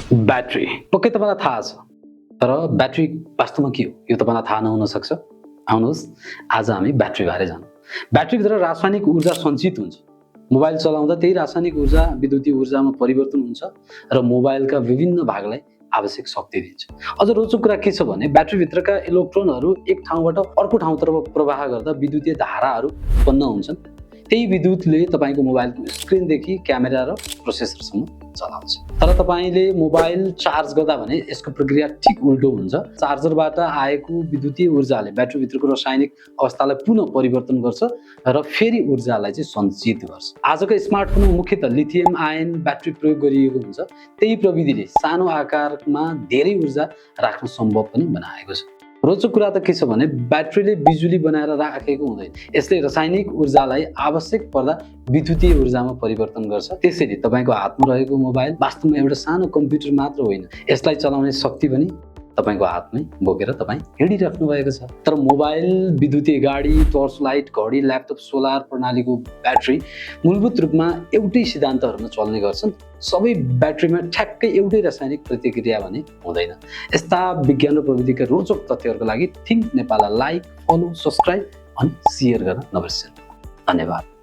Battery पक्कै तपाईँलाई थाहा छ, तर ब्याट्री वास्तवमा के हो यो तपाईँलाई थाहा नहुन सक्छ। आउनुहोस् आज हामी ब्याट्री बारे जानौँ। ब्याट्रीभित्र रासायनिक ऊर्जा सञ्चित हुन्छ। मोबाइल चलाउँदा त्यही रासायनिक ऊर्जा विद्युतीय ऊर्जामा परिवर्तन हुन्छ र मोबाइलका विभिन्न भागलाई आवश्यक शक्ति दिन्छ। अझ रोचक कुरा के छ भने ब्याट्रीभित्रका इलेक्ट्रोनहरू एक ठाउँबाट अर्को ठाउँतर्फ प्रवाह गर्दा विद्युतीय धाराहरू उत्पन्न हुन्छन्। त्यही विद्युतले तपाईँको मोबाइलको स्क्रिनदेखि क्यामेरा र प्रोसेसरसम्म चलाउँछ। तर तपाईँले मोबाइल चार्ज गर्दा भने यसको प्रक्रिया ठिक उल्टो हुन्छ। चार्जरबाट आएको विद्युतीय ऊर्जाले ब्याट्रीभित्रको रासायनिक अवस्थालाई पुनः परिवर्तन गर्छ र फेरि ऊर्जालाई चाहिँ सञ्चित गर्छ। आजको स्मार्टफोनमा मुख्यतः लिथियम आयन ब्याट्री प्रयोग गरिएको हुन्छ। त्यही प्रविधिले सानो आकारमा धेरै ऊर्जा राख्न सम्भव पनि बनाएको छ। रोचक कुरा त के छ भने ब्याट्रीले बिजुली बनाएर राखेको हुँदैन। यसले रासायनिक ऊर्जालाई आवश्यक पर्दा विद्युतीय ऊर्जामा परिवर्तन गर्छ। त्यसैले तपाईँको हातमा रहेको मोबाइल वास्तवमा एउटा सानो कम्प्युटर मात्र होइन, यसलाई चलाउने शक्ति पनि तपाईँको हातमै बोकेर तपाईँ हिँडिराख्नु भएको छ। तर मोबाइल, विद्युतीय गाडी, टर्च लाइट, घडी, ल्यापटप, सोलर प्रणालीको ब्याट्री मूलभूत रूपमा एउटै सिद्धान्तहरूमा चल्ने गर्छन्। सबै ब्याट्रीमा ठ्याक्कै एउटै रासायनिक प्रतिक्रिया भने हुँदैन। यस्ता विज्ञान र प्रविधिका रोचक तथ्यहरूको लागि थिङ्क नेपाललाई लाइक, फलो, सब्सक्राइब अनि सेयर गर्न नबिर्सनु। धन्यवाद।